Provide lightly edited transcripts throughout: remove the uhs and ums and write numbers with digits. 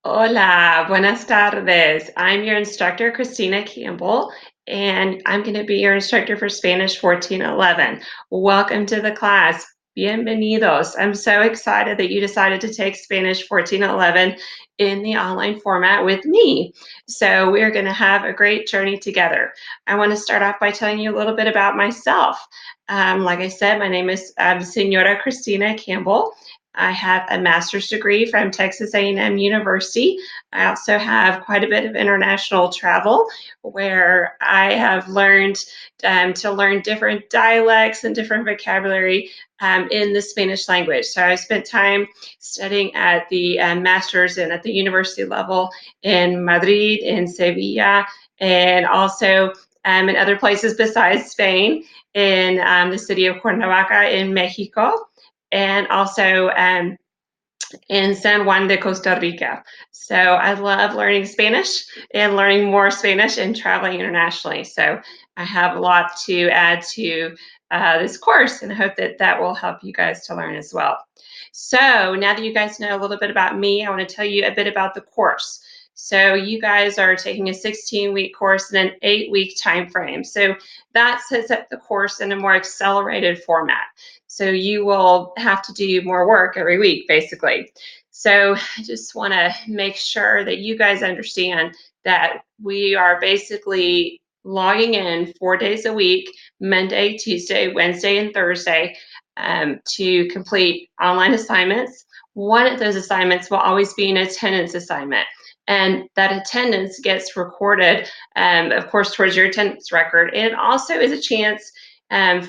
Hola, buenas tardes. I'm your instructor, Christina Campbell, and I'm going to be your instructor for Spanish 1411. Welcome to the class. Bienvenidos. I'm so excited that you decided to take Spanish 1411 in the online format with me. So, we're going to have a great journey together. I want to start off by telling you a little bit about myself. Like I said, my name is Senora Christina Campbell. I have a master's degree from Texas A&M University. I also have quite a bit of international travel where I have learned to learn different dialects and different vocabulary in the Spanish language. So I spent time studying at the master's and at the university level in Madrid, in Sevilla, and also in other places besides Spain, in the city of Cuernavaca in Mexico, and also in San Juan de Costa Rica. So I love learning Spanish and learning more Spanish and traveling internationally. So I have a lot to add to this course, and I hope that that will help you guys to learn as well. So now that you guys know a little bit about me, I want to tell you a bit about the course. So you guys are taking a 16-week course in an 8-week time frame. So that sets up the course in a more accelerated format. So you will have to do more work every week, basically. So I just want to make sure that you guys understand that we are basically logging in 4 days a week, Monday, Tuesday, Wednesday, and Thursday, to complete online assignments. One of those assignments will always be an attendance assignment. And that attendance gets recorded, of course, towards your attendance record. And it also is a chance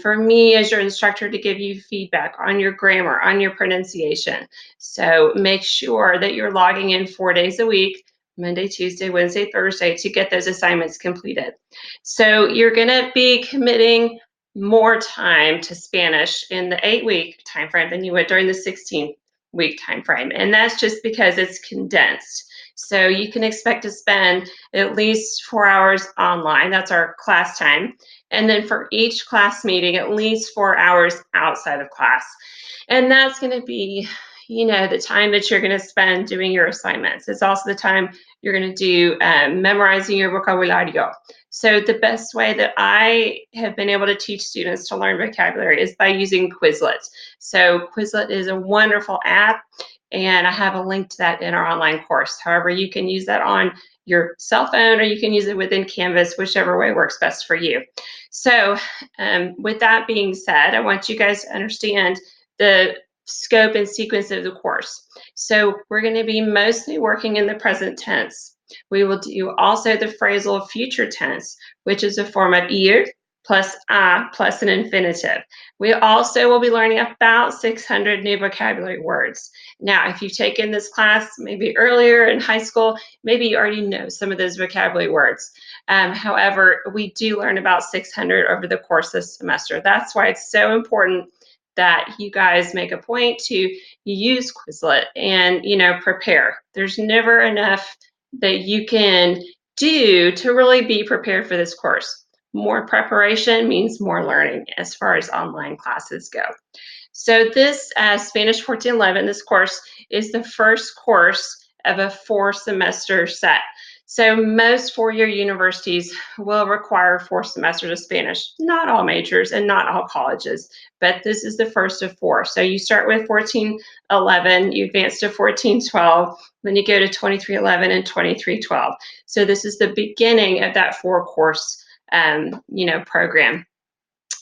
for me as your instructor to give you feedback on your grammar, on your pronunciation. So make sure that you're logging in 4 days a week, Monday, Tuesday, Wednesday, Thursday, to get those assignments completed. So you're going to be committing more time to Spanish in the 8-week time frame than you would during the 16-week time frame. And that's just because it's condensed. So you can expect to spend at least 4 hours online. That's our class time. And then for each class meeting, at least 4 hours outside of class. And that's going to be, the time that you're going to spend doing your assignments. It's also the time you're going to do memorizing your vocabulario. So the best way that I have been able to teach students to learn vocabulary is by using Quizlet. So Quizlet is a wonderful app, and I have a link to that in our online course. However, you can use that on your cell phone or you can use it within Canvas, whichever way works best for you. So with that being said, I want you guys to understand the scope and sequence of the course. So we're going to be mostly working in the present tense. We will do also the phrasal future tense, which is a form of ir plus a plus an infinitive. We also will be learning about 600 new vocabulary words. Now, if you've taken this class maybe earlier in high school, maybe you already know some of those vocabulary words. However, we do learn about 600 over the course of the semester. That's why it's so important that you guys make a point to use Quizlet and prepare. There's never enough that you can do to really be prepared for this course. More preparation means more learning as far as online classes go. So this Spanish 1411, this course is the first course of a 4-semester set. So most four-year universities will require 4 semesters of Spanish. Not all majors and not all colleges, but this is the first of 4. So you start with 1411, you advance to 1412, then you go to 2311 and 2312. So this is the beginning of that 4-course program.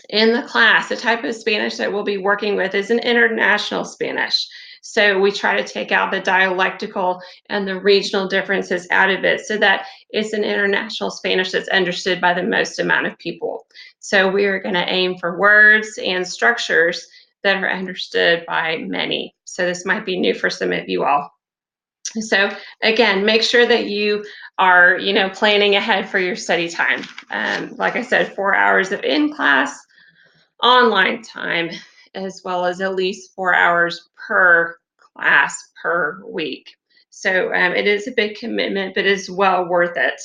In the class, the type of Spanish that we'll be working with is an international Spanish. So we try to take out the dialectical and the regional differences out of it so that it's an international Spanish that's understood by the most amount of people. So we are going to aim for words and structures that are understood by many. So this might be new for some of you all. So again, make sure that you are, planning ahead for your study time. Like I said, 4 hours of in-class online time, as well as at least 4 hours per class per week. So it is a big commitment, but it's well worth it.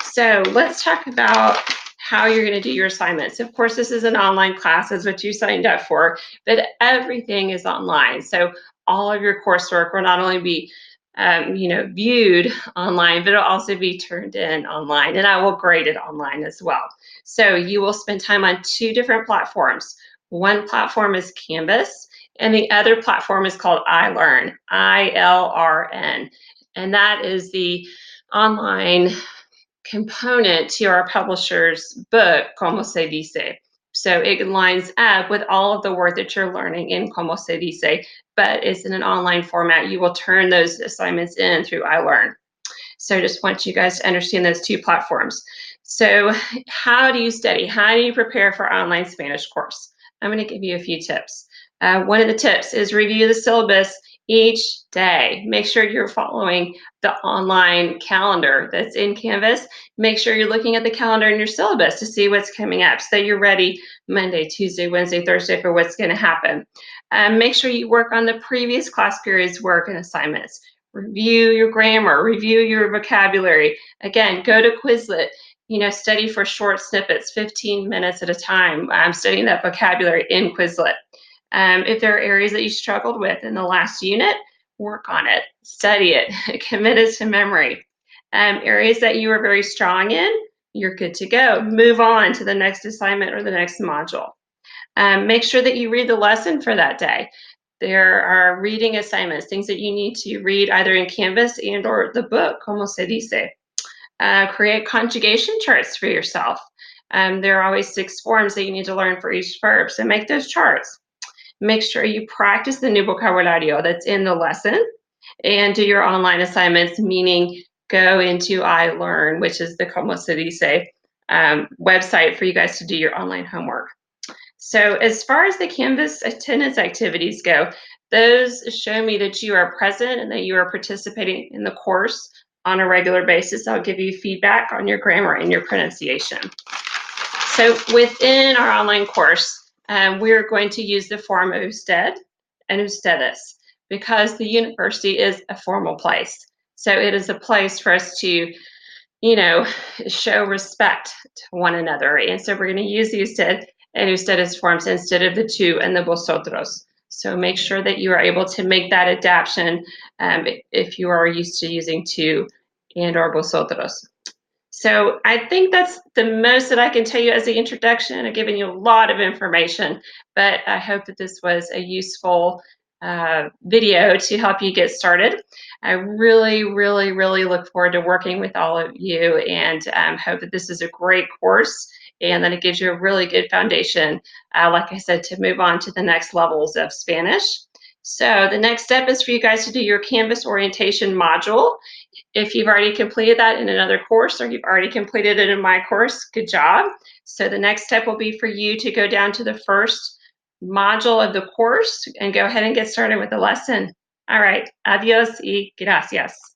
So let's talk about how you're going to do your assignments. Of course, this is an online class, is what you signed up for, but everything is online. So all of your coursework will not only be viewed online, but it'll also be turned in online, and I will grade it online as well. So you will spend time on two different platforms. One platform is Canvas, and the other platform is called iLearn, ILRN, and that is the online component to our publisher's book, Como se dice. So it lines up with all of the work that you're learning in Como se dice, but it's in an online format. You will turn those assignments in through iLearn. So I just want you guys to understand those two platforms. So how do you study? How do you prepare for online Spanish course? I'm going to give you a few tips. One of the tips is review the syllabus each day. Make sure you're following the online calendar that's in Canvas. Make sure you're looking at the calendar in your syllabus to see what's coming up so that you're ready Monday, Tuesday, Wednesday, Thursday for what's going to happen. Make sure you work on the previous class period's work and assignments. Review your grammar, review your vocabulary. Again, go to Quizlet. Study for short snippets, 15 minutes at a time. Studying that vocabulary in Quizlet. If there are areas that you struggled with in the last unit, work on it, study it, commit it to memory. Areas that you are very strong in, you're good to go. Move on to the next assignment or the next module. Make sure that you read the lesson for that day. There are reading assignments, things that you need to read either in Canvas and or the book, Como se dice. Create conjugation charts for yourself. There are always 6 forms that you need to learn for each verb, so make those charts. Make sure you practice the new vocabulario that's in the lesson and do your online assignments, meaning go into iLearn, which is the Como se dice website for you guys to do your online homework. So as far as the Canvas attendance activities go, those show me that you are present and that you are participating in the course on a regular basis. I'll give you feedback on your grammar and your pronunciation. So within our online course, we're going to use the form usted and ustedes because the university is a formal place. So it is a place for us to, show respect to one another. And so we're going to use the usted and ustedes forms instead of the tú and the vosotros. So make sure that you are able to make that adaptation if you are used to using tú and or vosotros. So I think that's the most that I can tell you as the introduction. I've given you a lot of information, but I hope that this was a useful video to help you get started. I really, really, really look forward to working with all of you and hope that this is a great course and that it gives you a really good foundation, like I said, to move on to the next levels of Spanish. So the next step is for you guys to do your Canvas orientation module. If you've already completed that in another course or you've already completed it in my course, good job. So the next step will be for you to go down to the first module of the course and go ahead and get started with the lesson. All right, adios y gracias.